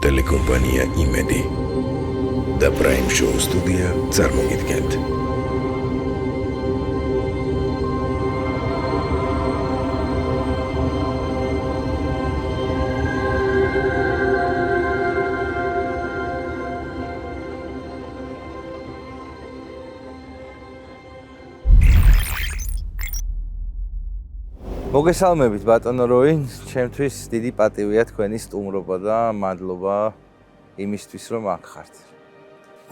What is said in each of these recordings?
ტელეკომპანია იმედი და პრაიმ შოუ სტუდია წარმოგიდგენთ. მოგესალმებით ბატონო როინ, ჩემთვის დიდი პატივია თქვენი სტუმრობა და მადლობა იმისთვის რომ აქ ხართ.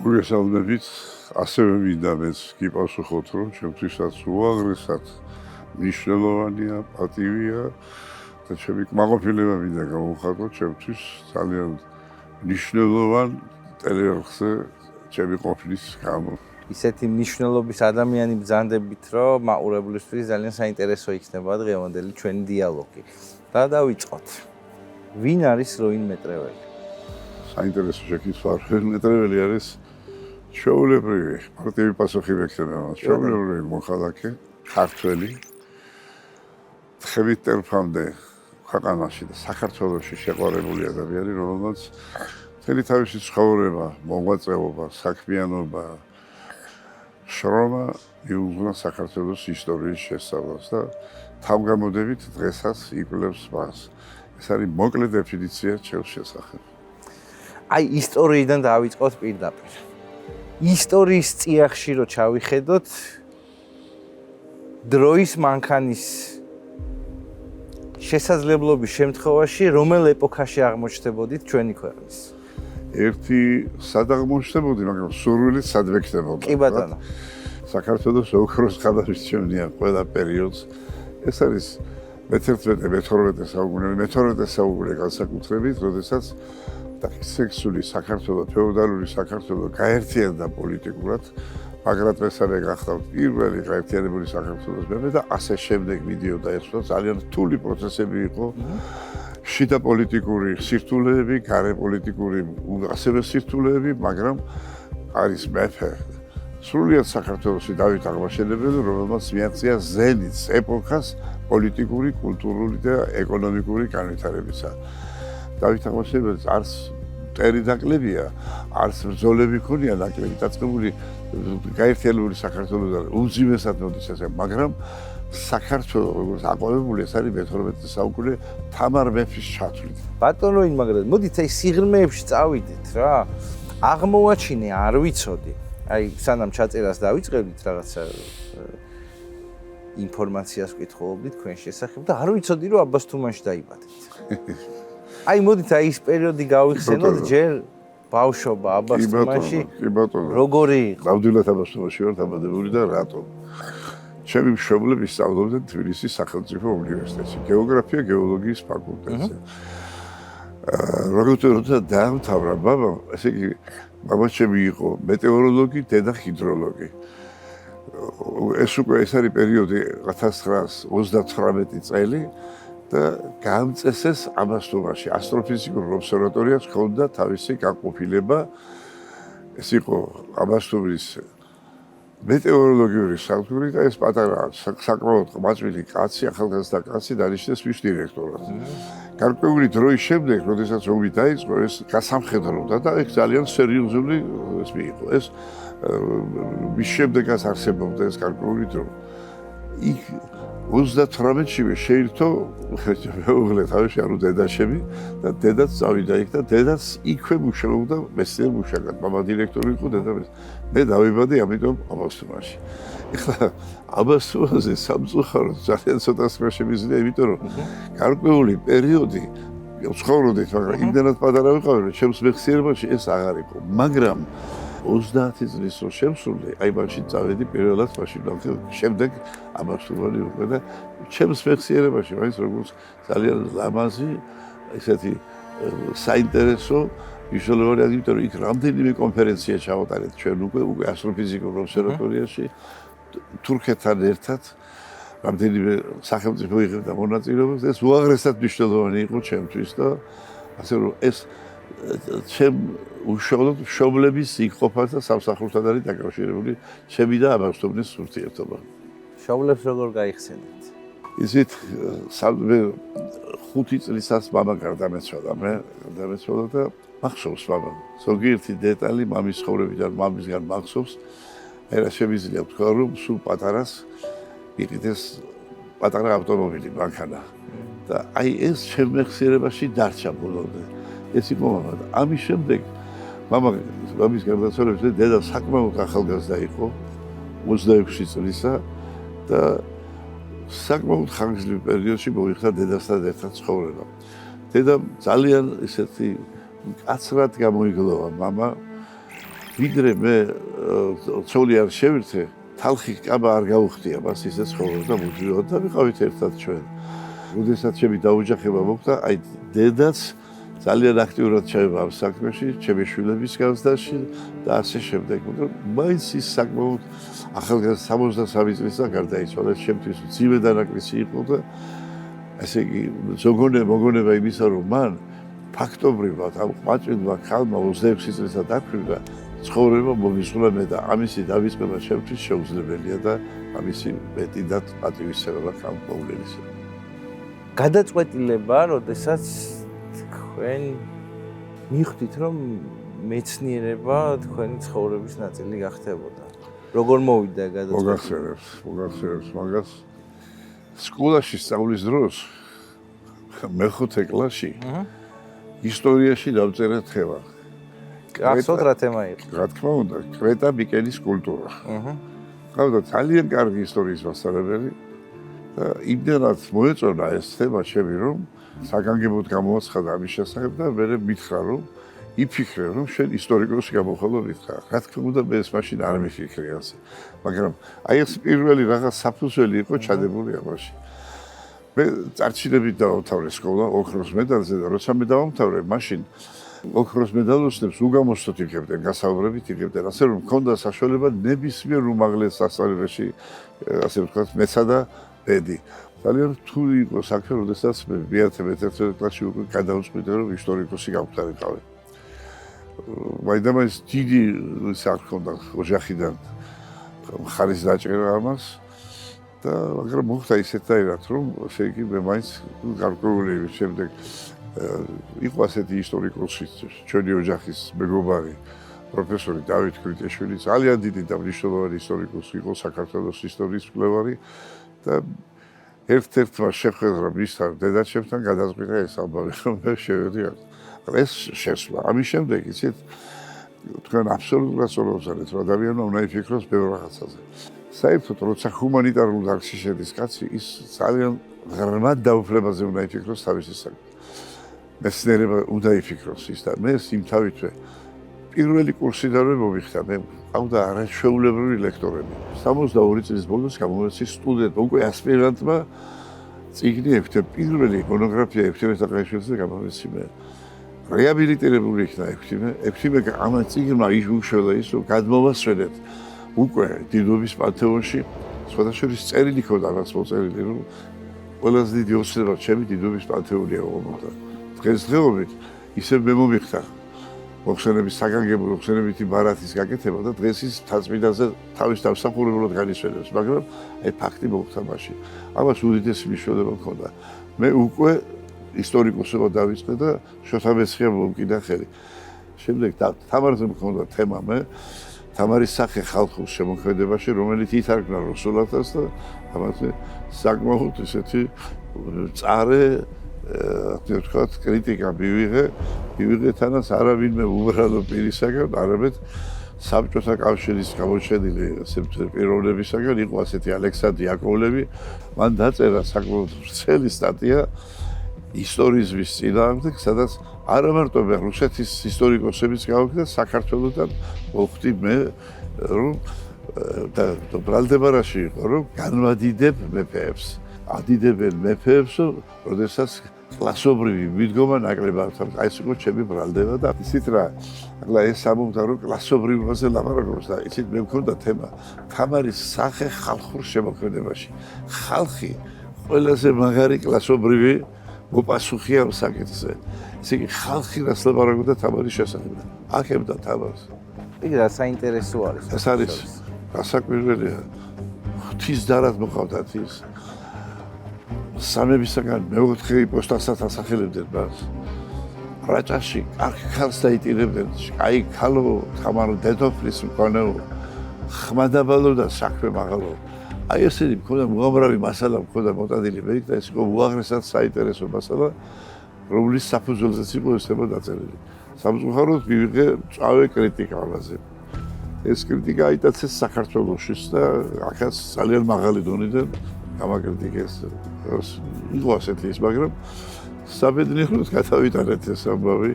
მოგესალმებით, ასევე მინდა მეც გიპასუხოთ რომ ჩემთვისაც უაღრესად მნიშვნელოვანია, პატივია და ჩემი კმაყოფილება მინდა გამოვხატო ჩემთვის ძალიან მნიშვნელოვან ტელეარხზე ჩემი ყოფნის გამო. ისეთი მნიშვნელობის ადამიანი ბრძანდებით, რომ მაყურებლისთვის ძალიან საინტერესო იქნება დღევანდელი ჩვენი დიალოგი. და დავიწყოთ. ვინ არის როინ მეტრეველი? საინტერესო შეკითხვა. როინ მეტრეველი არის ჩვეულებრივი, მარტივი პასუხი მექნება. ჩვეულებრივი მოხალხე, ქართველი. ხევით ტერფამდე ქვეყანაში და საქართველოში შეყვარებული ადამიანი, რომელმაც მთელი თავისი ცხოვრება, მოღვაწეობა, საქმიანობა შრომა მიუძღვნა საქართველოს ისტორიის შესწავლას და თავგამოდებით დღესაც იკვლევს მას. ეს არის მოკლე დეფინიცია ჩემს შესახებ. აი ისტორიიდან დავიწყოთ პირდაპირ. ისტორიის წიაღში რო ჩავიხედოთ დროის მანქანის შესაძლებლობის შემთხვევაში რომელ ეპოქაში აღმოჩნდებოდით ჩვენი ქვეყნის? ერთი სად აღმოჩნდებოდი, მაგრამ სურვილით სად ვექნებოდი. კი ბატონო. საქართველოს ოქროს ხანაში შემდიან ყველა პერიოდს. ეს არის მე-11-მე-12 საუკუნე განსაკუთრებით, როდესაც დაქცეული საქართველოს, ფეოდალური საქართველოს გაერთიანდა პოლიტიკურად, მაგრამ მესამე გახდა პირველი გაერთიანებული საქართველოს მეფე და ასე შემდეგ მიდიოდა ეს ძალიან რთული პროცესები იყო. შიდა პოლიტიკური სირთულეები, გარე პოლიტიკური ასევე სირთულეები, მაგრამ არის მეფე. სრულიად საქართველოში დავით აღმაშენებელი, რომელმაც მიაღწია ზენიტს ეპოქას პოლიტიკური, კულტურული და ეკონომიკური განვითარებისა. დავით აღმაშენებელს არც მტერი ნაკლებია, არც ბრძოლები ქონია ნაკლები, დაწყებული გაერთიანებული საქართველოსთან უმძიმესად მოდის ესე, მაგრამ საქართველოს როგორც აყვავებული ეს არის მე-12 საუკუნე თამარ მეფის ჩათვლით. ბატონო როინ, მაგრამ მოდით აი სიღრმეებში წავიდეთ რა. აღმოვაჩინე, არ ვიცოდი. აი სანამ ჩაწერას დავიწყებდით რაღაცა ინფორმაციას ვკითხულობდით თქვენ შესახებ და არ ვიცოდი რომ აბას თუმანში დაიბადეთ. აი მოდით აი ის პერიოდი გავიხსენოთ ჯერ ბავშვობა აბას თუმანში. კი ბატონო. როგორი იყო? ნამდვილად აბას თუმანში ვარ დაბადებული და რატომ? ჩემი მშობლები სწავლობდნენ თბილისის სახელმწიფო უნივერსიტეტში, გეოგრაფია, გეოლოგიის ფაკულტეტზე. როცა დაამთავრა ბაბამ, ესე იგი ბაბა ჩემი იყო მეტეოროლოგი, დედა ჰიდროლოგი. ეს არის პერიოდი 1939 წელი და გამწესეს აბას თუმანში ასტროფიზიკურ ობსერვატორიას ჰქონდა თავისი განყოფილება. ეს იყო აბას თუმანის მეტეოროლოგიური სადგური და ეს პატარა საკმაოდ ყმაწვილი კაცი, ახალგაზრდა კაცი დანიშნეს მის დირექტორად. გარკვეული დროის შემდეგ, როდესაც ომი დაიწყო, ეს გასამხედროდა და ეს ძალიან სერიოზული ეს მიიღო. ეს მის შემდეგაც არსებობდა ეს გარკვეული დრო. იქ 38-ში შეირთო მეუღლე თავისი ანუ დედაშები და დედაც წავიდა იქ და დედაც იქვე მუშაობდა მეცნიერ მუშაკად. მამა დირექტორი იყო, დედა მე დავიბადე ამიტომ აბას თუმანში. ეხლა აბას თუმანზე სამწუხაროდ ძალიან ცოტა სხვა შემიძლია, იმიტომ რომ გარკვეული პერიოდი ცხოვრობდით, მაგრამ იმდენად პატარა ვიყავი, რომ ჩემს მეხსიერებაში ეს აღარ იყო. მაგრამ 30 წლის რო შემსრულე, აი მაშინ წავედი პირველად მაშინ შემდეგ აბას თუმანი უკვე და ჩემს მეხსიერებაში მაინც როგორც ძალიან ლამაზი, ესეთი საინტერესო მნიშვნელოვანი, იმიტომ რომ იქ რამდენიმე კონფერენცია ჩავატარეთ ჩვენ უკვე ასტროფიზიკურ ობსერვატორიაში თურქეთთან ერთად რამდენიმე სახელმწიფო იღებდა მონაწილეობას და ეს უაღრესად მნიშვნელოვანი იყო ჩემთვის და ასე რომ ეს ჩემ უშუალოდ მშობლების იქ-ყოფას და სამსახურთან არის დაკავშირებული ჩემი და აბას თუმანის ურთიერთობა. მშობლებს როგორ გაიხსენეთ? ისეთ 5 წლისას მამა გარდამეცვალა და მახსოვს მამა. ზოგიერთი დეტალი მამის ცხოვრებიდან, მამისგან მახსოვს. რა შემიძლია ვთქვა, რომ სულ პატარას იყიდეს პატარა ავტომობილი მანქანა. და აი ეს შემეხსიერებაში დარჩა ბოლომდე. ეს იყო მამა და ამის შემდეგ მამის გარდაცვალებიდან დედა საკმაოდ ახალგაზრდა იყო 26 წლისა და საკმაოდ ხანგრძლივ პერიოდში მოიხდა დედასთან ერთად ცხოვრება. დედამ ძალიან ესეთი კაცრად გამოიგლოვა მამა, ვიდრე მე ცოლი არ შევირთე, თალხი კაბა არ გაუხდია მას ისე ცხოვრობდა მუდმივად და ვიყავით ერთად ჩვენ. როდესაც ჩემი დაოჯახება მოხდა, აი დედაც ძალიან აქტიურად ჩაება ამ საქმეში, ჩემი შვილების განცდაში და ასე შემდეგ. მაგრამ მაინც ის საკმაოდ ახალგაზრდა 63 წლისა გარდაიცვალა, ჩემთვის მძიმე დანაკლისი იყო და ესე იგი მოგონება იმისა, რომ მან ფაქტობრივად ამ ყვაჭვილმა ქალმა 26 წლისა დაქვრივდა, ცხოვრება მომისულა და ამისი დავიწყება ჩემთვის შეუძლებელია და ამისი მეტი და პატივისცემა ამ მოვლენისა. გადაწყვეტილება, როდესაც თქვენ მიხვდით, რომ მეცნიერება თქვენი ცხოვრების ნაწილი გახდებოდა. როგორ მოვიდა გადაწყვეტილება? მოგახსენებს მაგას. სკოლაში სწავლის დროს მეხუთე კლასში ისტორიაში დავწერე თემა. გახსოვთ რა თემა იყო? რა თქმა უნდა, კრეტა მიკენის კულტურა. გავდა ძალიან კარგი ისტორიის მასწავლებელი და იმდენად მოეწონა ეს თემა ჩემი, რომ საგანგებოდ გამოაცხადა ამის შესახებ და მე მითხრა, რომ იფიქრე, რომ შენ ისტორიკოსი გამოხვალო მითხრა. რა თქმა უნდა, მე ეს მაშინ არ მიფიქრე ასე. მაგრამ აი ეს პირველი რაღაც საფუძველი იყო ჩადებული ამაში. მე წარჩინებით დავამთავრე სკოლა ოქროს მედალზე და როცა მე დავამთავრე, მაშინ ოქროს მედალოსნებს უგამოსდოთ იღებდნენ, გასაუბრებით იღებდნენ, ასე რომ მქონდა საშუალება ნებისმიერ უმაღლეს სასწავლებელში, ასე ვთქვათ, მეცა და ბედი. ძალიან რთული იყო საქმე, როდესაც მე მე-11 კლასში უკვე გადავწყვიტე, რომ ისტორიკოსი გავხდარიყავი. მაინც დიდი არ ჰქონდა ოჯახიდან მხარის დაჭერა ამას და მაგრამ მოხდა ისეთაირად, რომ ესე იგი მე მაინც გარკვეული შემდეგ იყო ასეთი ისტორიკოსი, ჩვენი ოჯახის მეგობარი, პროფესორი დავით კრიტეშვილი, ძალიან დიდი და მნიშვნელოვანი ისტორიკოსი იყო, საქართველოს ისტორიის მკვლევარი და ერთ-ერთმა შეხვედრა მისთან დედაჩემთან გადაწყვიტა ეს ამბავი, რომ მე შევედი აქ. ეს შესვლა. ამის შემდეგ იცით, თქვენ აბსოლუტურად სწორობთ, რომ ადამიანმა უნდა იფიქროს ბევრ რაღაცაზე. საერთოდ, როცა ჰუმანიტარულ დარგში შედის კაცი, ის ძალიან ღრმად დაუფლებაზე უნდა იფიქროს თავისი საქმე. მეცნიერება უნდა იფიქროს ის და მე სიმთავითვე პირველი კურსიდანვე მომიხდა, მე ყავდა არაჩვეულებრივი ლექტორები. 62 წლის ბოლოს გამოვეცი სტუდენტმა, უკვე ასპირანტმა წიგნი ექვთიმე, პირველი მონოგრაფია ექვთიმე საყაიშვილზე გამოვეცი მე. რეაბილიტირებული იქნა ექვთიმე ამ წიგნმა უშველა ის, რომ გადმოვასვენეთ უკვე დიდობის პანთეონში, სხვადასხვა წერილი ქონდა მას მოწერილი, რომ ყველაზე დიდი ოცნება ჩემი დიდობის პანთეონია მომხდა. დღესდღეობით ისევ მე მომიხდა მოხსენების საგანგებო მოხსენებითი ბარათის გაკეთება და დღეს ის თაწმინდაზე თავის დავსახურებლად განისვენებს, მაგრამ აი ფაქტი მოხდა მაშინ. ამას უდიდესი მნიშვნელობა ჰქონდა. მე უკვე ისტორიკოსობა დავიწყე და შოთა მეცხიამ მომკიდა ხელი. შემდეგ თამარზე მქონდა თემა მე თამარის სახე ხალხურ შემოქმედებაში, რომელიც ითარგმნა რუსულათაც და ამაზე საკმაოდ ისეთი წარე ასე ვთქვათ, კრიტიკა მივიღე თანაც არავინმე უბრალო პირისაგან, არამედ საბჭოთა კავშირის გამოჩენილი პიროვნებისაგან იყო ასეთი ალექსანდრე იაკოვლევი, მან დაწერა საკმაოდ ვრცელი სტატია ისტორიზმის წინააღმდეგ, სადაც არა მარტო მე რუსეთის ისტორიკოსებიც გავიქნა, საქართველოსთან მოხვდი მე, რომ და ბრალდებარაში იყო, რომ განვადიდებ მეფეებს. ადიდებენ მეფეებს, როდესაც კლასობრივი მიდგომა ნაკლებად. აი ეს იყო ჩემი ბრალდება და ისიც რა, ახლა ეს ამბობდა, რომ კლასობრივობაზე ლაპარაკობს და ისიც მე მქონდა თემა თამარის სახე ხალხურ შემოქმედებაში. ხალხი ყველაზე მაგარი კლასობრივი მოპასუხია ამ საკითხზე. ესე იგი ხალხი რას ლაპარაკობდა თამარის შესახებ. აქებდა თამარს. იგი რა საინტერესო არის. ეს არის გასაკვირველია. ღვთის დარად მოყავდათ ის. სამებისაგან მეოთხე იპოსტასაც ასახელებდნენ მას. რაჭაში აქ ხალხს დაიტირებდნენ, აი ქალო, თამარ დედოფლის მქონეო, ხმადაბალო და საქმე მაღალო. აი ესენი მქონდა უამრავი მასალა მქონდა მოტანილი მე და ეს იყო უაღრესად საინტერესო მასალა, რომლის საფუძველზეც იყო ეს თემა დაწერილი. სამწუხაროდ მივიღე წავე კრიტიკა ამაზე. ეს კრიტიკა აიტაცეს საქართველოშიც და აქაც ძალიან მაღალი დონიდან გამაკრიტიკეს. იყო ასეთი ის, მაგრამ საბედნიეროდ გადავიტანეთ ეს ამბავი.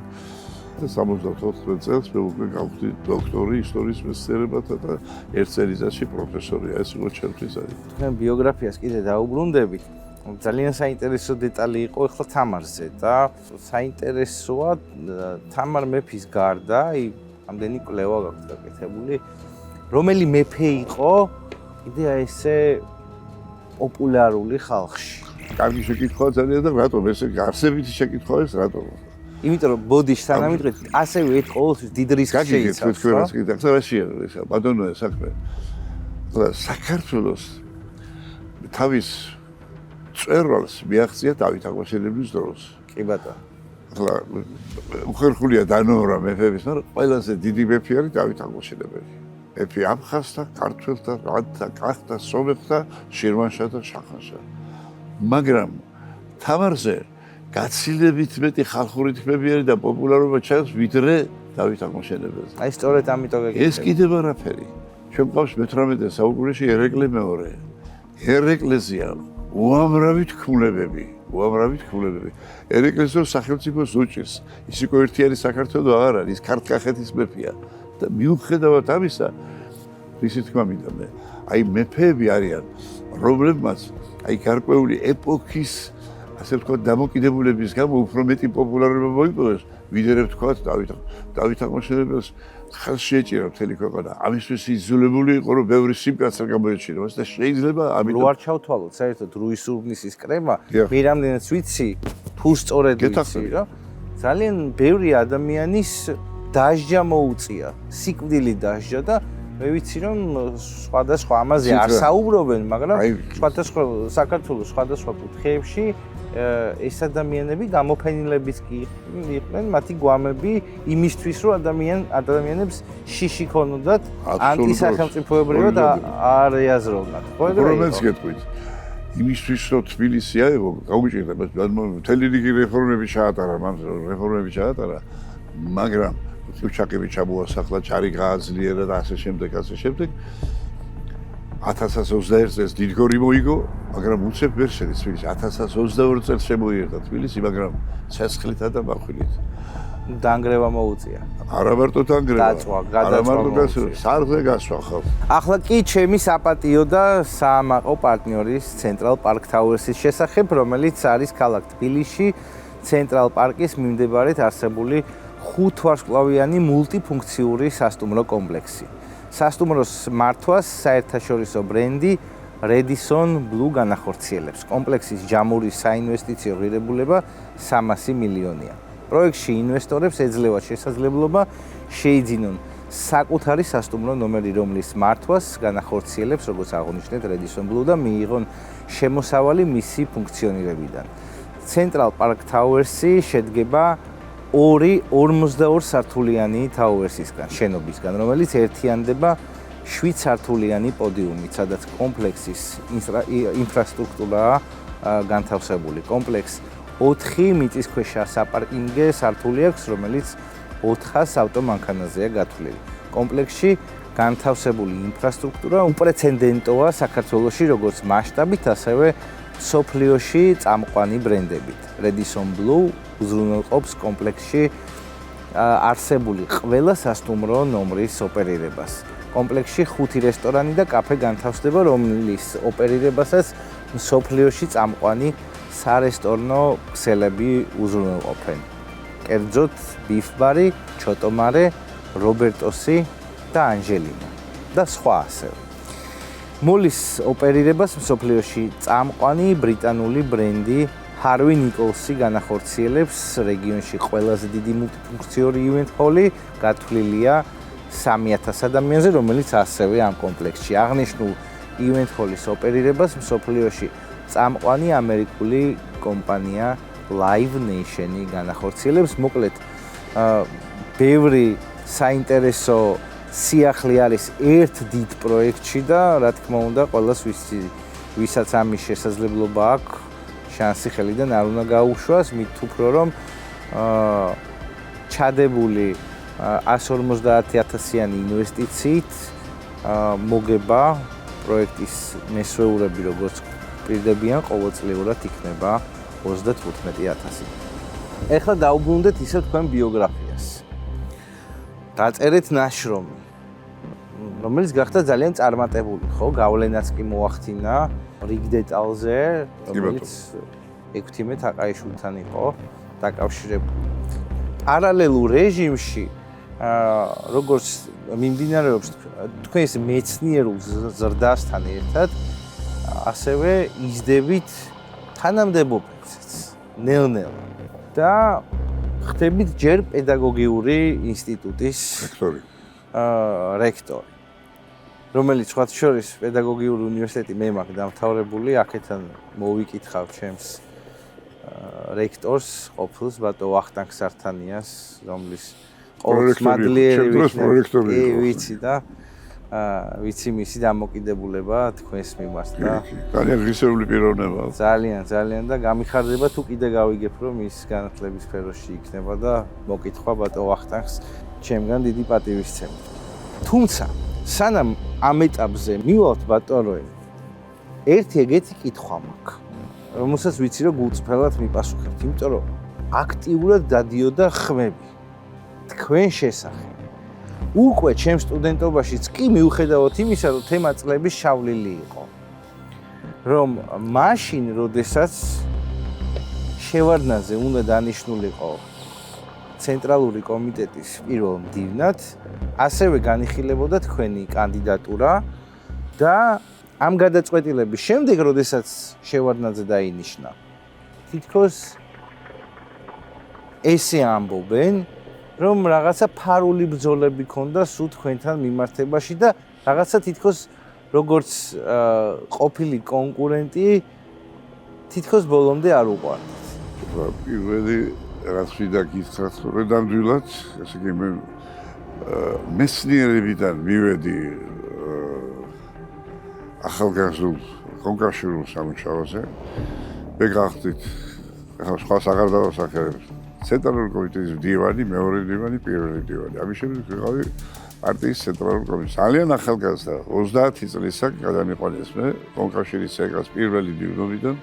74 წელს მე უკვე გავხდი დოქტორი ისტორიის მეცნიერებათა და ერთ წელიწადში პროფესორია. ეს იყო ჩემთვის არის. თქვენ ბიოგრაფიას კიდე დაუბრუნდებით. ძალიან საინტერესო დეტალი იყო ახლა თამარზე და საინტერესოა თამარ მეფის გარდა, აი ამდენი კვლევა გაქვთ გაკეთებული, რომელი მეფე იყო კიდე ესე პოპულარული ხალხში. კარგი შეკითხვაა ძალიან და რატომ ესე არსებითი შეკითხვაა ეს რატომ? იმიტომ რომ ბოდიში თანამედროვე ასევე ერთ ყოველთვის დიდ რისკს შეიცავს. რა შეიძლება ბატონოა საქმე. საქართველოს თავის წერვალს მიაღწია დავით აღმაშენებლის დროს. კი ბატონო. ახლა უხერხულია დანოვრა მეფების, მაგრამ ყველაზე დიდი მეფე არის დავით აღმაშენებელი. მეფე აფხაზთა, ქართველთა, რანთა, კახთა, სომეხთა, შირვანშა და შახანშა. მაგრამ თამარზე გაცილებით მეტი ხალხური თქმები არის და პოპულარობა ჩაქვს ვიდრე დავით აღმაშენებელზე. აი სწორედ ამიტომ ეგეთი. ეს კიდევ არაფერი. ჩვენ გვყავს მე-18 საუკუნეში ერეკლე მეორე. ერეკლეზია უამრავი თქმულებები. ერეკლეს დროს სახელმწიფოს უჭირს. ის იყო ერთიანი საქართველო აღარ არის, ის ქართლ-კახეთის მეფეა. და მიუხედავად ამისა, ისი თქმა მინდა მე, აი მეფეები არიან, რომლებმაც აი გარკვეული ეპოქის, ასე ვთქვათ, დამოკიდებულების გამო უფრო მეტი პოპულარობა მოიპოვეს, ვიდრე ვთქვათ დავით აღმაშენებელს ხელს შეეჭირა მთელი ქვეყანა. ამისთვის იძულებული იყო, რომ ბევრი სიმკაცრე გამოეჩინა მას და შეიძლება ამიტომ რო არ ჩავთვალოთ, საერთოდ რუის ურბნისის კრება, მე რამდენიც ვიცი, თუ სწორედ ვიცი, რა. ძალიან ბევრი ადამიანის დასჯა მოუწია, სიკვდილი დასჯა და მე ვიცი რომ სხვადასხვა ამაზე არ საუბრობენ, მაგრამ სხვადასხვა საქართველოს სხვადასხვა კუთხეებში ეს ადამიანები გამოფენილებიც კი იყვნენ, მათი გვამები იმისთვის რომ ადამიანებს შიში ქონოდათ ანტისახელმწიფოებრივად არ ეაზროვნათ. რომელს გეტყვით? იმისთვის რომ თბილისი აიღო, გაუჭირდა მთელი რიგი რეფორმები ჩაატარა, მაგრამ უჩაკები ჩამოასახლა, ჯარი გააძლიერა და ასე შემდეგ. 1021 წელს დიდგორი მოიგო, მაგრამ უცებ ვერ შედის თბილისი. 1022 წელს შემოიერთა თბილისი, მაგრამ ცეცხლითა და მახვილით. დანგრევა მოუწია. არა მარტო დანგრევა. გადაწვა. სარზე გასვა ხო. ახლა კი ჩემი საპატიო და საამაყო პარტნიორის ცენტრალ პარკ თაუერსის შესახებ, რომელიც არის ქალაქ თბილისში, ცენტრალ პარკის მიმდებარედ არსებული 5 ვარსკვლავიანი მულტიფუნქციური სასტუმრო კომპლექსი. სასტუმროს მართვას საერთაშორისო ბრენდი Redison Blue განახორციელებს. კომპლექსის ჯამური საინვესტიციო ღირებულება 300 მილიონია. პროექტში ინვესტორებს ეძლევა შესაძლებლობა შეიძინონ საკუთარი სასტუმრო ნომერი, რომლის მართვას განახორციელებს, როგორც აღნიშნეთ, Redison Blue და მიიღონ შემოსავალი მისი ფუნქციონირებიდან. Central Park Towers-ი შედგება 42 სართულიანი თაუერსისგან, შენობისგან, რომელიც ერთიანდება 7 სართულიანი პოდიუმით, სადაც კომპლექსის ინფრასტრუქტურაა განთავსებული. კომპლექსს 4 მიწისქვეშა საპარკინგე სართული აქვს, რომელიც 400 ავტომანქანაზეა გათვლილი. კომპლექსში განთავსებული ინფრასტრუქტურა უპრეცედენტოა საქართველოში, როგორც მასშტაბით, ასევე სოფლიოში წამყვანი ბრენდებით. Redison Blue უზრუნველყოფს კომპლექსში არსებული ყველა სასტუმრო ნომრის ოპერირებას. კომპლექსში 5 რესტორანი და კაფე განთავსდება, რომლის ოპერირებასაც სოფლიოში წამყვანი სარესტორნო ქსელები უზრუნველყოფენ. კერძოდ ბიფბარი, ჩოტომარე, რობერტოსი და ანჟელინა და სხვა ასევე. მოლის ოპერირებას მსოფლიოში წამყვანი ბრიტანული ბრენდი Harvey Nicholsი განახორციელებს რეგიონში ყველაზე დიდი მულტიფუნქციური ივენთ ჰოლი გათვლილია 3000 ადამიანზე, რომელიც ასევე ამ კომპლექსში აღნიშნულ ივენთ ჰოლის ოპერირებას მსოფლიოში წამყვანი ამერიკული კომპანია Live Nation-ი განახორციელებს. მოკლედ, ბევრი საინტერესო სიახლე არის ერთ დიდ პროექტში და რა თქმა უნდა, ყველას ვისაც ამის შესაძლებლობა აქვს, შანსი ხელიდან არ უნდა გაუშვას, მით უფრო რომ ჩადებული 150,000-იანი ინვესტიციით მოგება პროექტის მესვეურები, როგორც პირდებიან, ყოველწლიურად იქნება 35,000. ეხლა დაუბრუნდეთ ისევ თქვენ ბიოგრაფიას. დაწერეთ ნაშრომი, რომელიც გახდა ძალიან წარმატებული, ხო? გავლენაც კი მოახდინა რიგ დეტალზე, რომელიც ექვთიმე თაყაიშვილთან იყო დაკავშირებული. პარალელურ რეჟიმში, როგორც მიმდინარეობს თქვენს მეცნიერულ ზრდასთან ერთად, ასევე იზდებით თანამდებობებსაც, ნელ-ნელა. და ხდებით ჯერ პედაგოგიური ინსტიტუტის რექტორი, რომელიც სხვათა შორის პედაგოგიური უნივერსიტეტი მე მაქვს დამთავრებული, აქეთან მოვიკითხავ ჩემს რექტორს, ყოფილს ბატონ ვახტანგ სართანიას, რომლის ყოველწმადლიერი ვიცი და ვიცი მისი დამოკიდებულება თქვენს მიმართ და ძალიან ღირსეული პიროვნება. ძალიან და გამიხარდება თუ კიდე გავიგებ რომ ის განათლების სფეროში იქნება და მოკითხვა ბატონ ვახტანგს ჩემგან დიდი პატივისცემით. თუმცა სანამ ამ ეტაპზე მივალთ ბატონ როი, ერთი ეგეთი კითხვა მაქვს, რომელსაც ვიცი რომ გულწრფელად მიპასუხებთ, იმიტომ რომ აქტიურად დადიოდა ხმები თქვენ შესახებ. უკვე ჩემ სტუდენტობაშიც კი მიუხედავად იმისა, რომ თემა წლების შავლილი იყო. რომ მაშინ, როდესაც შევარდნაძე უნდა დანიშნულიყო ცენტრალური კომიტეტის პირველ მდივნად, ასევე განიხილებოდა თქვენი კანდიდატურა და ამ გადაწყვეტილების შემდეგ, როდესაც შევარდნაძე დაინიშნა, თითქოს ესე ამბობენ, რომ რაღაცა ფარული ბრძოლები ქონდა სულ თქვენთან მიმართებაში და რაღაცა თითქოს როგორც ყოფილი კონკურენტი თითქოს ბოლომდე არ უყვარდათ. პირველი რაც ვიდა გითხრათ, რომ ნამდვილად, ესე იგი მე მეცნიერებიდან მივედი ახალგაზრდულ კონკურსულ სამუშაოზე. მე გახდით, ახლა სხვას აღარ დავასახელებ. ცენტრალური კომიტეტის მდივანი, მეორე მდივანი, პირველი მდივანი. ამის შემდეგ ვიყავი პარტიის ცენტრალური კომიტეტის. ძალიან ახალგაზრდა, 30 წლისა გადამიყვანეს მე კონკავშირის ცეკას პირველი მდივნობიდან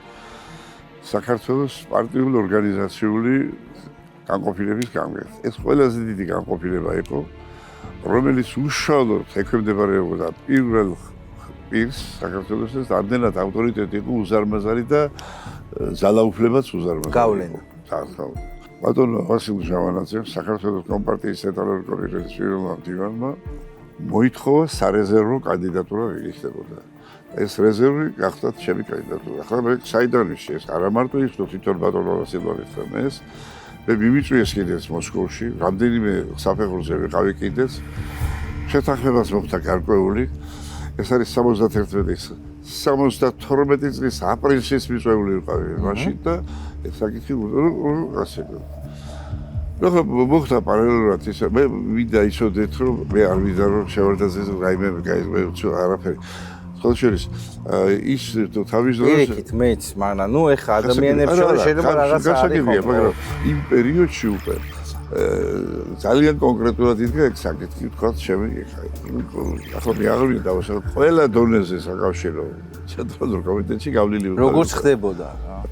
საქართველოს პარტიული ორგანიზაციული განყოფილების გამგედ. ეს ყველაზე დიდი განყოფილება იყო, რომელიც უშუალოდ ექვემდებარებოდა პირველ პირს საქართველოს და ამდენად ავტორიტეტი იყო უზარმაზარი და ძალაუფლებაც უზარმაზარი. გავლენა. ბატონ ვასილ ჟავანაძემ საქართველოს კომპარტიის ცენტრალური კომიტეტის პირველმა მდივანმა მოითხოვა სარეზერვო კანდიდატურა ვიღებოდა. ეს რეზერვი გახდა ჩემი კანდიდატურა. ახლა მე საიდან ვიცი ეს არა მარტო ის თვითონ ბატონ ვასილ ჟავანაძემ მე მიმიწვიეს კიდეც მოსკოვში, რამდენიმე საფეხურზე ვიყავი კიდეც. შეთანხმებას მოხდა გარკვეული. ეს არის 72 წლის აპრილშიც მიწვეული ვიყავი მაშინ და ეს საკითხი ასე. რა მოხდა პარალელურად ისე მე ვიდა ისოდეთ რომ მე არ ვიდა რომ შევარდნაძეს რაიმე გაიგო არაფერი. ხოლმე ის თავის დროს ერიქით მეც, მაგრამ ნუ ეხა ადამიანებს შორის შეიძლება რაღაცა არის, მაგრამ იმ პერიოდში უკვე ძალიან კონკრეტულად იდგა ეგ საკითხი, თქვა ჩემი ახლა მე აღარ დავასახებ ყველა დონეზე საკავშირო ცენტრალურ კომიტეტში გავლილი უნდა. როგორც ხდებოდა?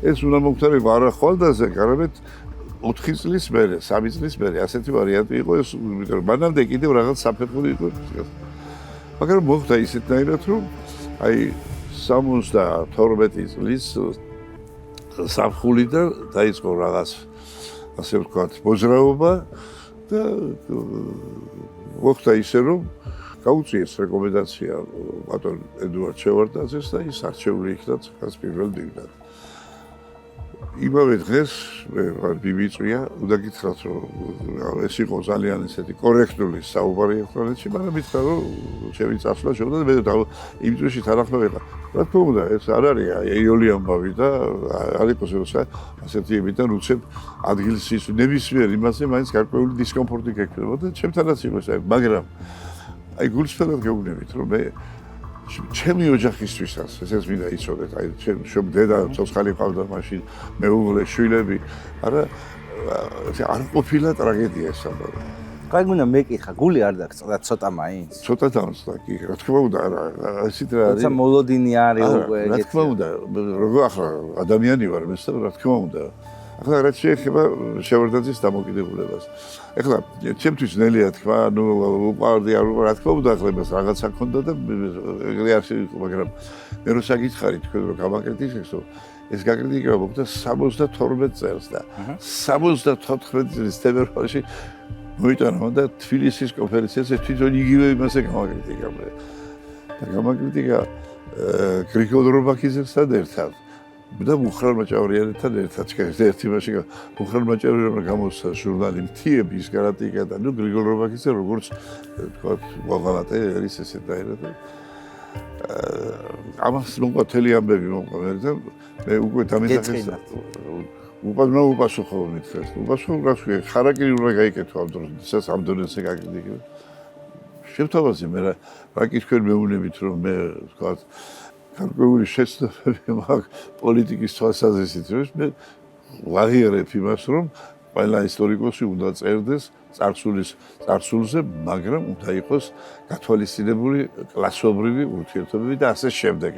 ეს უნდა მოხდარიყო არა ხვალდაზე, არამედ 4 წლის მერე, 3 წლის მერე, ასეთი ვარიანტი იყო ეს, იმიტომ რომ მანამდე კიდევ რაღაც საფეხური იყო. მაგრამ მოხდა ისეთნაირად, რომ აი 72 წლის საფხულიდან დაიწყო რაღაც ასე ვთქვათ, მოძრაობა და მოხდა ისე, რომ გაუწიეს რეკომენდაცია ბატონ ედუარდ შევარდნაძეს და ის არჩეული იქნა ცხრას პირველ მდივნად. იმავე დღეს მე მიმიწვია, უნდა გითხრათ, რომ ეს იყო ძალიან ისეთი კორექტული საუბარი ერთმანეთში, მაგრამ მითხრა, რომ ჩემი წასვლა შეუძლია და მე იმ წუთში თანახმად ვიყავ. რა თქმა უნდა, ეს არ არის ეოლი ამბავი და არ იყოს როცა ასეთი ებიდან უცებ ადგილს ის ნებისმიერ იმაზე მაინც გარკვეული დისკომფორტი გექნებოდა და ჩემთანაც იყოს აი, მაგრამ აი გულწრფელად გეუბნებით, რომ მე ჩემი ოჯახისთვისაც ესეც მინდა იცოდეთ, აი ჩემ დედა ცოცხალი ყავდა მაშინ, მეუღლე, შვილები, არა არ ყოფილა ტრაგედია ეს ამბავი. კაი გუნა მეკითხა, გული არ დაგწყდა ცოტა მაინც. ცოტა დამწყდა კი, რა თქმა უნდა, არა, ისეთ რა არის. თუმცა მოლოდინი არის უკვე რა თქმა უნდა, როგორ ახლა ადამიანი ვარ მე, რა თქმა უნდა. ახლა რაც შეეხება შევარდაძის დამოკიდებულებას. ახლა ჩემთვის ნელია თქვა, ნუ უყვარდი არ რა თქმა უნდა, ახლა მას რაღაცა ქონდა და ეგრე არ შეიყო, მაგრამ მე რო საკითხარი თქვენ რომ გამაკრიტიკებსო, ეს გაკრიტიკება მოხდა 72 წელს და 74 წლის თებერვალში მოიტანა და თბილისის კონფერენციაზე თვითონ იგივე იმასე გამაკრიტიკებდა. და გამაკრიტიკა გრიგოლ რობაქიძესთან ერთად. და მუხრან მაჭავრიანთან ერთად ერთი მაშინ მუხრან მაჭავრიანმა გამოსცა ჟურნალი მთიები ის გარანტია და ნუ გრიგოლ რობაქიძე როგორც თქვა მოღალატე არის ესე დაერა და ამას მოყვა თელი ამბები მოყვა და მე უკვე დამეძახეს უპასუხო მითხრეს უპასუხო რა ქვია ხარაკირი უნდა გაიკეთო ამ დროს ამ დონეზე გაკრიტიკება შემთხვევაში მე რა კითხვენ მეუბნებით რომ მე თქვა გარკვეული შეცდომები მაქვს პოლიტიკის თვალსაზრისით, რომ მე ვაღიარებ იმას, რომ ყველა ისტორიკოსი უნდა წერდეს წარსულზე, მაგრამ უნდა იყოს გათვალისწინებული კლასობრივი ურთიერთობები და ასე შემდეგ.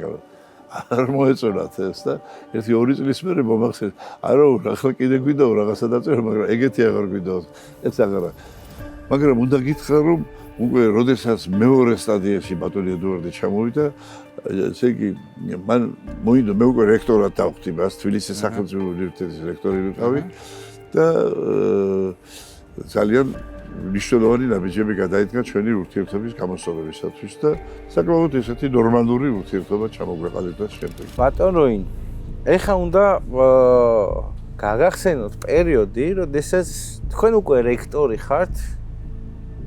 არ მოეწონათ ეს და 1-2 წლის მერე მომახსენეთ, არა, ახლა კიდე გვიდაო რაღაცა დაწერო, მაგრამ ეგეთი აღარ გვიდაო. ეს აღარა. მაგრამ უნდა გითხრა, რომ უკვე როდესაც მეორე სტადიაში ბატონი ედუარდი ჩამოვიდა, ესე იგი მან მოინდო მე უკვე რექტორად დავხდი მას თბილისის სახელმწიფო უნივერსიტეტის რექტორი ვიყავი და ძალიან მნიშვნელოვანი ნაბიჯები გადაიდგა ჩვენი ურთიერთობის გამოსწორებისათვის და საკმაოდ ესეთი ნორმალური ურთიერთობა ჩამოგვეყალიბდა შემდეგ. ბატონ როინ, ეხლა უნდა გაგახსენოთ პერიოდი, როდესაც თქვენ უკვე რექტორი ხართ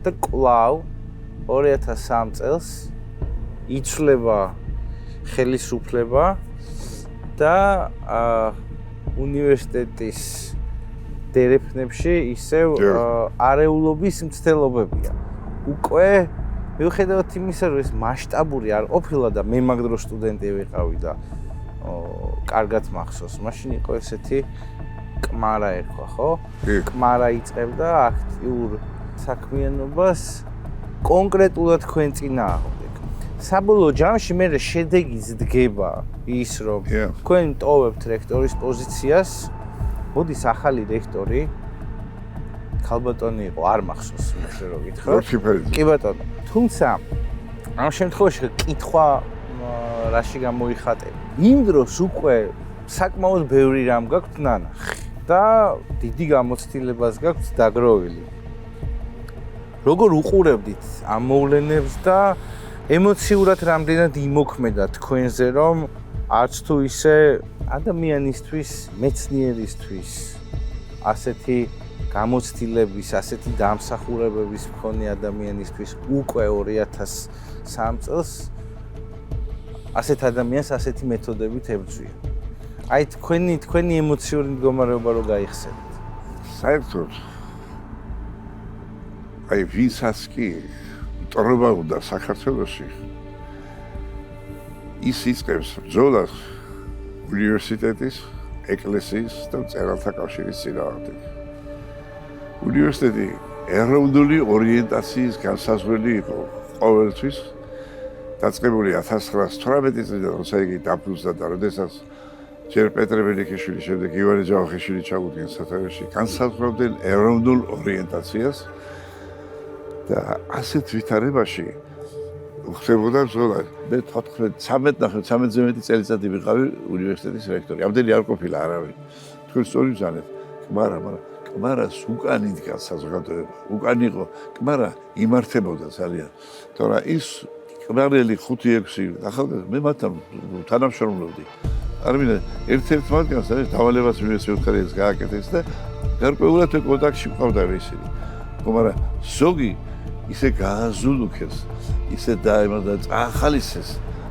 და კვლავ 2003 წელს იცვლება ხელისუფლება და უნივერსიტეტის დერეფნებში ისევ არეულობის მცდელობებია. უკვე მიუხედავად იმისა, რომ ეს მასშტაბური არ ყოფილა და მე მაგ დროს სტუდენტი ვიყავი და კარგად მახსოვს, მაშინ იყო ესეთი კმარა ერქვა, ხო? კმარა იწყებდა აქტიურ საქმიანობას კონკრეტულად თქვენ წინააღმდეგ. საბოლოო ჯამში მე შედეგიც დგება ის, რომ თქვენ ტოვებთ რექტორის პოზიციას, მოდის ახალი რექტორი, ქალბატონი იყო, არ მახსოვს, მე რო გითხრათ. კი ბატონო, თუმცა ამ შემთხვევაში კითხვა რაში გამოიხატება. იმ დროს უკვე საკმაოდ ბევრი რამ გაქვთ ნანახი და დიდი გამოცდილებას გაქვთ დაგროვილი. როგორ უყურებდით ამ მოვლენებს და ემოციურად რამდენად იმოქმედა თქვენზე, რომ არც თუ ისე ადამიანისთვის, მეცნიერისთვის ასეთი გამოცდილების, ასეთი დამსახურებების მქონე ადამიანისთვის უკვე 2003 წელს ასეთ ადამიანს ასეთი მეთოდებით ებრძვია. აი თქვენი ემოციური მდგომარეობა რო გაიხსენეთ. საერთოდ აი ვისაც კი მტრობა უნდა საქართველოში ის იწყებს ბრძოლას უნივერსიტეტის, ეკლესიის და მწერალთა კავშირის წინააღმდეგ. უნივერსიტეტი ეროვნული ორიენტაციის განსაზღვრელი იყო ყოველთვის დაწყებული 1918 წლიდან, როცა იგი დაფუძნდა და როდესაც ჯერ პეტრე მელიქიშვილი, შემდეგ ივანე ჯავახიშვილი ჩაგუდგნენ სათავეში, განსაზღვრავდნენ ეროვნულ ორიენტაციას და ასეთ ვითარებაში ხდებოდა ბრძოლა. მე 13-ზე მეტი წელიწადი ვიყავი უნივერსიტეტის რექტორი. ამდენი არ ყოფილა არავინ. თქვენ სწორი ბრძანეთ. კმარას უკან იდგა საზოგადოება. უკან იყო კმარა იმართებოდა ძალიან. თორემ ის კმარელი 5-6 ახალგაზრდა მე მათთან თანამშრომლობდი. არ მინდა ერთ-ერთ მათგანს დავალებას უნივერსიტეტს გააკეთეს და გარკვეულად კონტაქტში ვყავდა ისინი. მაგრამ ზოგი ისე გააზულუქეს, ისე დაემატა წახალისეს,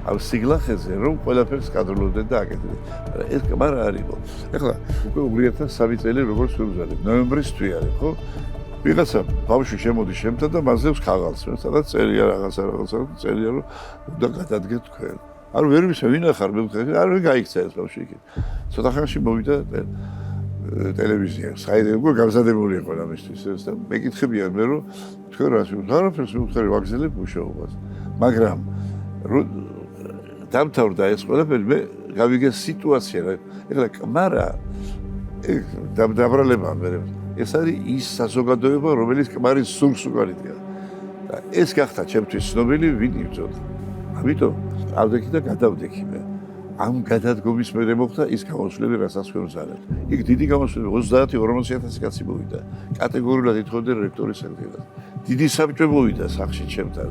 ამ სიგლახეზე რომ ყველაფერს კადრულობდნენ და აკეთებდნენ. ეს კამარა არ იყო. ეხლა უკვე 2003 წელი როგორც ვიმზადებ, ნოემბრის თვე არის, ხო? ვიღაცა ბავშვი შემოდის შემთან და მასებს ქაღალს, სადაც წერია რაღაცა წერია რომ უნდა გადადგეთ თქვენ. არ ვერ ვიცი ვინ ახარ მე ვთქვი, არ ვერ გაიქცა ეს ბავშვი იქ. ცოტა ხანში მოვიდა ტელევიზია, საერთოდ უკვე გამზადებული იყო ამისთვის ეს და მეკითხებიან მე რომ თქვენ რას ვარაფერს ვუხარი ვაგზელებ მუშაობას. მაგრამ დამთავრდა ეს ყველაფერი მე გავიგე სიტუაცია რა. ეხლა კმარა დაბრალება მე ეს არის ის საზოგადოება რომელიც კმარის სულს უკარიდგა. და ეს გახდა ჩემთვის ცნობილი ვინ იბრძოდა. ამიტომ ავდექი და გადავდექი მე. ამ გადადგომის მერე მოხდა ის გამოსვლები, რასაც ჩვენ ვზარდეთ. იქ დიდი გამოსვლები 30-40000 კაცი მოვიდა. კატეგორიულად ითხოვდნენ რექტორის საკითხად. დიდი საბჭო მოვიდა სახში ჩემთან.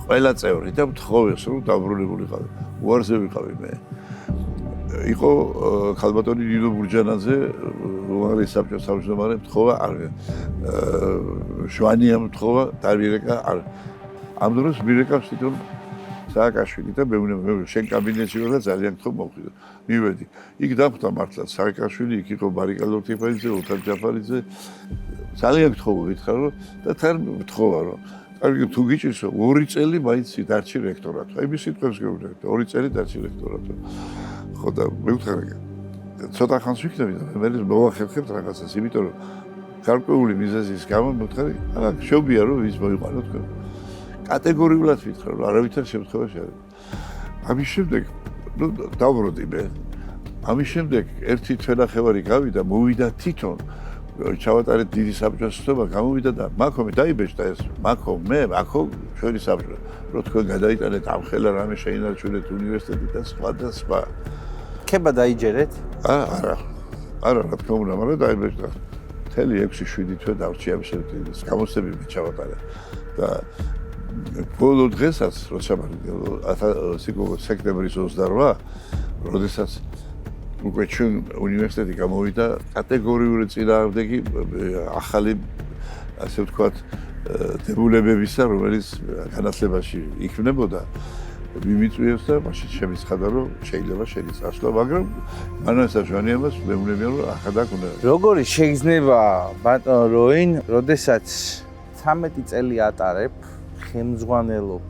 ყველა წევრი და მთხოვეს რომ დაბრუნებულიყავი. უარზე ვიყავი მე. იყო ქალბატონი ნინო ბურჯანაძე, უმაღლესი საბჭოს თავმჯდომარე მთხოვა, შვანია მთხოვა, დარბირეკა არ. ამ დროს მირეკავს თვითონ სააკაშვილი და მე შენ კაბინეტში ვარ და ძალიან გთხოვ მოვხიდო. მივედი. იქ დახვდა მართლაც სააკაშვილი, იქ იყო ბარიკა ლორთიფაიძე, ოთარ ჯაფარიძე. ძალიან გთხოვ ვითხარ რომ და თან ვთხოვა რომ კარგი თუ გიჭირს 2 წელი მაინც დარჩი რექტორატო. აი მის სიტყვებს გეუბნებით 2 წელი დარჩი რექტორატო. ხო და მე ვთქარი ცოტა ხანს ვიქნები და მე მოვახერხებთ რაღაცას, იმიტომ რომ გარკვეული მიზეზის გამო მე ვთქარი, აა შობია რომ ვის მოიყვანო თქვენ. კატეგორიულად ვითხრა რომ არავითარ შემთხვევაში არ. ამის შემდეგ დავბრუნდი მე. ამის შემდეგ ერთი თვენახევარი გავიდა, მოვიდა თვითონ ჩავატარეთ დიდი საბჭოს ხდება, გამოვიდა და მაქომი დაიბეჭდა ეს. მაქო ჩვენი საბჭო. რომ თქვენ გადაიტანეთ ამ ხელა რამე შეინარჩუნეთ უნივერსიტეტი და სხვა და სხვა. ქება დაიჯერეთ? არა, რა თქმა უნდა, მაგრამ დაიბეჭდა. მთელი 6-7 თვე დავრჩი ამ შემთხვევაში. გამოსები მე ჩავატარე და ბოლო დღესაც როცა სექტემბრის 28, როდესაც უკვე ჩვენ უნივერსიტეტი გამოვიდა კატეგორიული წინააღმდეგი ახალი ასე ვთქვათ დებულებებისა, რომელიც განათლებაში იქნებოდა მიმიწვიეს და მაშინ შემიცხადა რომ შეიძლება შენი წასვლა, მაგრამ მანასაც ჟანიებას მეუბნებიან რომ ახადაკ უნდა. როგორი შეიძლება ბატონ როინ, როდესაც 13 წელი ატარებ, ხელმძღვანელობ,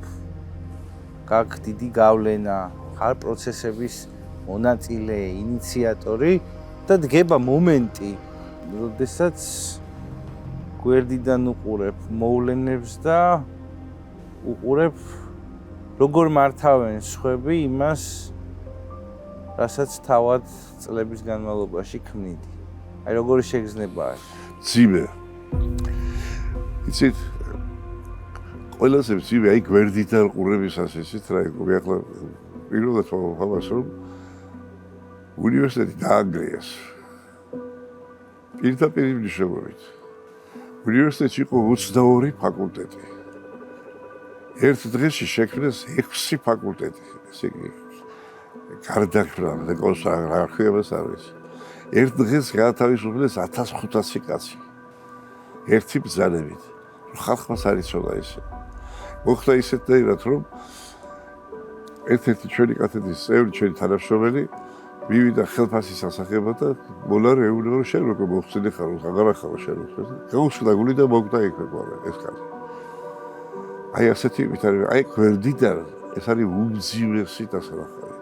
გაქვს დიდი გავლენა, ხარ პროცესების მონაწილე, ინიციატორი და დგება მომენტი, როდესაც გვერდიდან უყურებ მოვლენებს და უყურებ როგორ მართავენ სხვები იმას, რასაც თავად წლების განმავლობაში ქმნიდი. აი როგორი შეგრძნება არის? ძიმე. იცით, ყველაზე ძიმე აი გვერდიდან ყურებისას ისიც რა იყო, ახლა პირველად ვამბობ რომ უნივერსიტეტი დაანგრიეს. პირდაპირ მნიშვნელობით. უნივერსიტეტში იყო 22 ფაკულტეტი. ერთ დღეში შექმნეს 6 ფაკულტეტი. ესე იგი გარდაქმნა რეკონსტრუქციას არ ვიცი. ერთ დღეს გაათავისუფლეს 1500 კაცი. ერთი ბრძანებით. ხალხმაც არ იცოდა ისე. მოხდა ისეთად რომ ერთ-ერთი ჩვენი კათედრის წევრი, ჩვენი თანამშრომელი მივიდა ხელფასის ასახებად და მოლარ ეუბნება რომ შენ როგორ მოხსნი ხარ, აღარ ახარო შენ ხო? გაუსხდა გული და მოგდა იქ მეგონა ეს კაცი. აი ასეთი ვიტარი, აი გვერდიდან ეს არის უმძიმესი დასალახარი.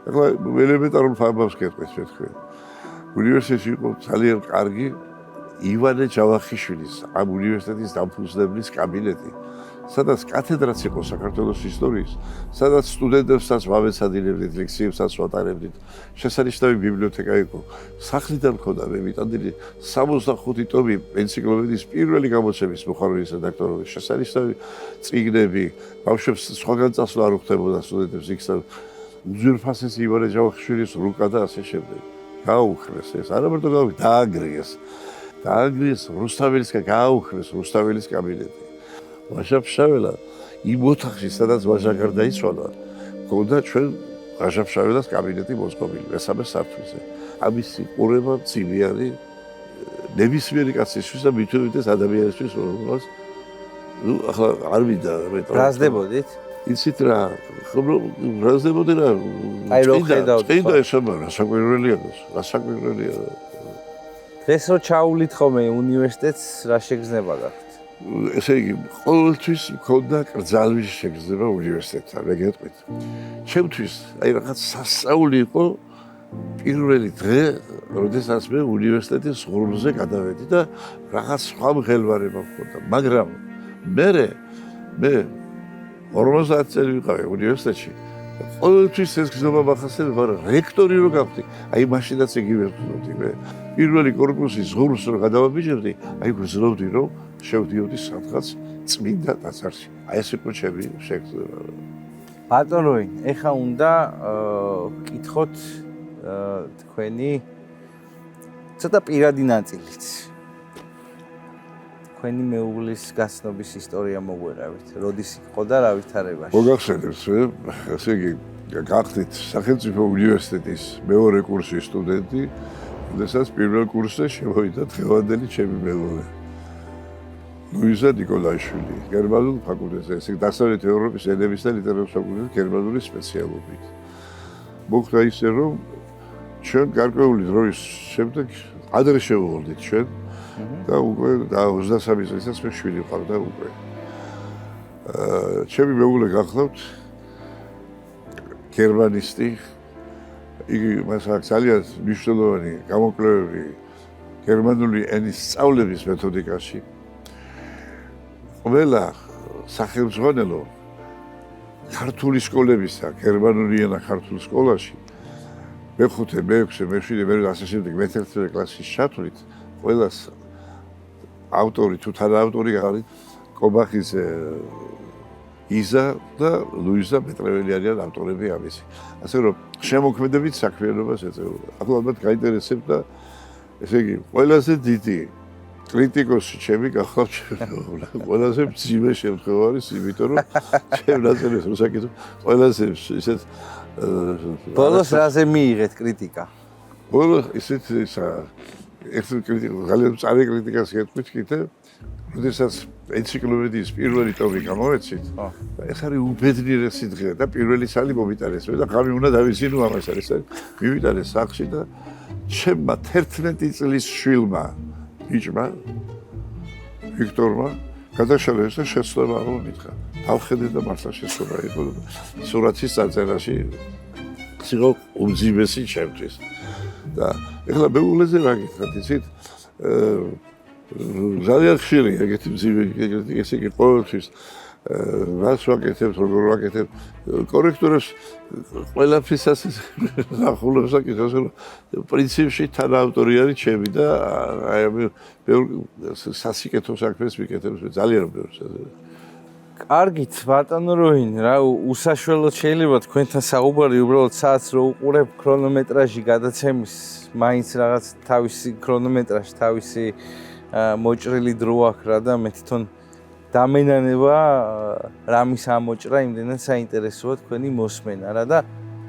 ახლა ელემენტარულ ფარბავს გეტყვით მე თქვენ. უნივერსიტეტში იყო ძალიან კარგი ივანე ჯავახიშვილის ამ უნივერსიტეტის დამფუძნებლის კაბინეტი. სადაც კათედრაც იყო საქართველოს ისტორიის, სადაც სტუდენტებსაც ვავეცადინებდით, ლექციებსაც ვატარებდით. შესანიშნავი ბიბლიოთეკა იყო. სახლიდან მქონდა მე მიტანდილი 65 ტომი ენციკლოპედიის პირველი გამოცემის მოხარულის რედაქტორობის. შესანიშნავი წიგნები, ბავშვებს სხვაგან წასვლა არ უხდებოდა სტუდენტებს იქ უძვირფასესი ივანე ჯავახიშვილის რუკა და ასე შემდეგ. გაუხრეს ეს, არა მარტო დაანგრიეს. დაანგრიეს რუსთაველისკა გააუხრეს რუსთაველის კაბინეტი. ვაჟა-ფშაველა იმ ოთახში, სადაც ვაჟა გარდაიცვალა, გქონდა ჩვენ ვაჟა-ფშაველას კაბინეტი მოსკოვილი, მესამე სართულზე. ამისი ყურება მძიმე ნებისმიერი კაცისთვის და მით უმეტეს ადამიანისთვის, რომელსაც ახლა არ მინდა ბრაზდებოდით? იცით რა, რაზდებოდი რა. აი რო ხედავთ. წინდა ესამა, რასაკვირველია. დღეს რო ჩაულით ხოლმე უნივერსიტეტს, რა შეგრძნება გაქვთ? ესე იგი, ყოველთვის მქონდა კრძალვის შეგრძნება უნივერსიტეტთან, მე გეტყვით. ჩემთვის, აი რაღაც სასწაული იყო პირველი დღე, როდესაც მე უნივერსიტეტის ღრუბლზე გადავედი და რაღაც სხვა მღელვარება მქონდა, მაგრამ მე 50 წელი ვიყავი უნივერსიტეტში. ყოველთვის ეს გზნობა მახასიათებდა, მაგრამ რექტორი რო გავხდი, აი მაშინაც იგივე ვწდოდი მე. პირველი კორპუსის ღრუბლს რო გადავაბიჯებდი, აი გრძნობდი რომ შევდიოდი სადღაც წმინდა ტაძარში. აი ეს იყო ჩემი შეგრძნება. ბატონ როინ, ეხა უნდა ვკითხოთ თქვენი ცოტა პირადი ნაწილიც. თქვენი მეუღლის გაცნობის ისტორია მოგვერავით. როდის იყო და რა ვითარებაში? მოგახსენებს, ესე იგი, გახდით სახელმწიფო უნივერსიტეტის მეორე კურსის სტუდენტი, როდესაც პირველ კურსზე შემოვიდა დღევანდელი ჩემი მეუღლე. ლუიზა ნიკოლაიშვილი, გერმანულ ფაკულტეტზე, ესე იგი, დასავლეთ ევროპის ენების და ლიტერატურის ფაკულტეტზე გერმანული სპეციალობით. მოხდა ისე, რომ ჩვენ გარკვეული დროის შემდეგ ადრე შევუღლდით ჩვენ და უკვე 23 წელიწადს მე შვილი ვყავდა უკვე. ჩემი მეუღლე გახლავთ გერმანისტი, იგი მას აქვს ძალიან მნიშვნელოვანი გამოკვლევები გერმანული ენის სწავლების მეთოდიკაში. ყველა სახელმძღვანელო ქართული სკოლებისა, გერმანული ენა ქართულ სკოლაში მე-5, მე-6, მე-7, მე ასე შემდეგ, მე-11 კლასის ჩათვლით ყველას ავტორი თუ თანაავტორი არის კობახიძე, იზა და ლუიზა მეტრეველი არიან ავტორები ამისი. ასე რომ შემოქმედებით საქმიანობას ეწეოდა. ახლა ალბათ გაინტერესებდა, ესე იგი, ყველაზე დიდი კრიტიკოსი ჩემი გახლავთ ყველაზე მძიმე შემთხვევა არის, იმიტომ რომ ჩემ ნაწილებს რო საკითხო, ყველაზე ისეთ ბოლოს რაზე მიიღეთ კრიტიკა? ბოლოს ისეთ ერთ კრიტიკა, ძალიან მწარე კრიტიკას გეტყვით კიდე, როდესაც ენციკლოპედიის პირველი ტომი გამოვეცით, ეს არის უბედნიერესი დღე და პირველი სალი მომიტანეს და ღამე უნდა დავიზინო ამას არის. მივიტანეს სახლში და ჩემმა 11 წლის შვილმა იჭმა ვიქტორმა გადაშალეს და შეცდომა მომიტყა. დავხედე და მართლა შეცდომა იყო სურათის წარწერაში ციხო უმძიმესი ჩემთვის. და ეხლა მეუღლეზე რა გითხრათ, იცით? ძალიან ხშირია ეგეთი მძიმე, ესე იგი ყოველთვის რას ვაკეთებ, როგორ ვაკეთებ, კორექტორებს ყველაფრისას ახულებს აკითხავს, რომ პრინციპში თანაავტორი არის ჩემი და აი მე სასიკეთო საქმეს ვიკეთებ ძალიან ბევრს. კარგით, ბატონო როინ, რა უსაშველოდ შეიძლება თქვენთან საუბარი, უბრალოდ საათს რო უყურებ ქრონომეტრაჟი გადაცემის, მაინც რაღაც თავისი ქრონომეტრაჟი, თავისი მოჭრილი დრო აქვს რა და მე თვითონ დამენანება რამის ამოჭრა იმდენად საინტერესოა თქვენი მოსმენა რა და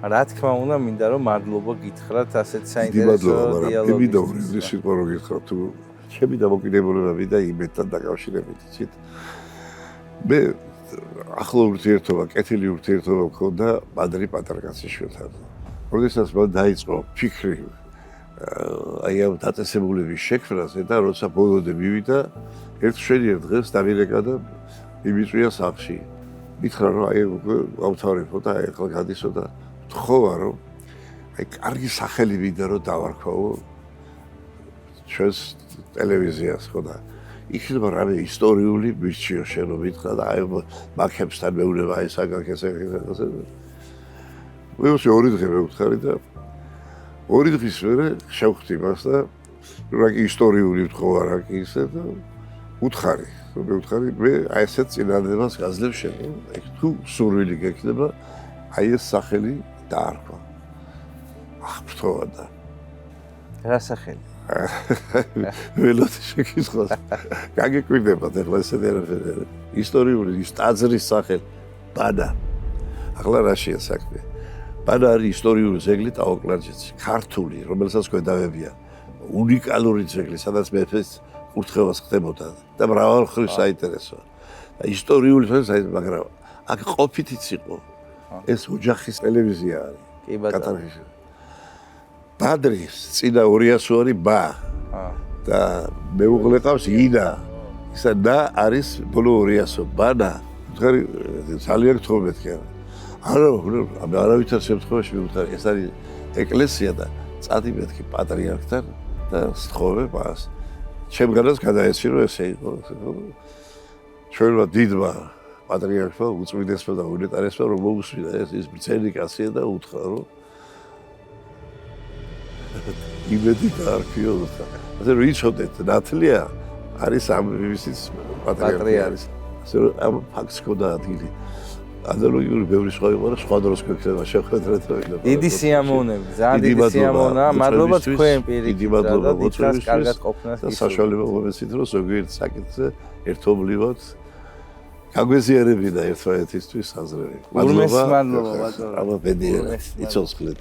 რა თქმა უნდა მინდა რომ მადლობა გითხრათ ასეთ საინტერესო დიალოგისთვის. ის სიტყვა რო გითხრათ თუ ჩემი დამოკიდებულებები და იმედთან დაკავშირებით იცით. მე ახლო ურთიერთობა, კეთილი ურთიერთობა მქონდა მადრი პატარკაციშვილთან. როდესაც მან დაიწყო ფიქრი აი ამ დაწესებულების შექმნაზე და როცა ბოლომდე მივიდა, ერთ მშვენიერ დღეს დავირეკა და მიმიწვია სახლში. მითხრა რომ აი უკვე ავთავრებო და ახლა გადისო და თხოვა რომ აი კარგი სახელი მინდა რომ დავარქვაო ჩვენს ტელევიზიას ხო და იქნება რამე ისტორიული მისჩიო შენ რომ მითხრა და აი მაქებსთან მეუნება აი საგაქეს ასე. მე ორი დღე მევთხარი და ორი დღის მერე შევხვდი მას და რა კი ისტორიული ვთხოვა რა კი ისე და უთხარი, რომ მევთხარი მე აი ესეთ წინადადებას გაძლევ შენ, აი თუ სურვილი გექნება აი ეს სახელი დაარქვა. აღფრთოვა და რა სახელი? ველოდი შეკითხოს. გაგიკვირდებათ ახლა ესეთი არაფერი. ისტორიული ის ტაძრის სახელი ბადა. ახლა რა შეა საქმე? ბადა არის ისტორიული ძეგლი ტაო-კლარჯეთში, ქართული, რომელსაც გვედავებიან. უნიკალური ძეგლი, სადაც მეფეს კურთხევას ხდებოდა და მრავალხრივ საინტერესოა. და ისტორიული ძეგლი, მაგრამ აქ ყოფითიც იყო. ეს ოჯახის ტელევიზია არის. კი ბატონო. კატარში. ბადრის წინა 200 არის ბა. და მეუღლე ყავს ინა. ისა და არის ბოლო 200 ბანა. ხარი ძალიან გთხოვ მეთქი. არავითარ შემთხვევაში მივუთხარი, ეს არის ეკლესია და წადი მეთქი პატრიარქთან და სთხოვე მას. ჩემგანაც გადაეცი რომ ესე იყო. ჩვენმა დიდმა პატრიარქმა უწმინდესმა და უნეტარესმა რომ მოусვიდა ეს ბრძენი კაცია და უთხრა რომ იმედი დაარქიო და ასე რომ იცოდეთ ნათლია არის ამ ისიც პატრიარქი არის. ასე რომ ამ ფაქტს ქონდა ადგილი. ანალოგიური ბევრი სხვა იყო და სხვა დროს გვექნება შეხვედრა და დიდი სიამოვნები, ძალიან დიდი სიამოვნაა. მადლობა თქვენ პირიქით და დიდხანს კარგად ყოფნას და საშუალება მომეცით რომ ზოგიერთ საკითხზე ერთობლივად გაგვეზიარებინა ერთმანეთისთვის აზრები. მადლობა ბატონო. აბა ბედია იცოცხლეთ.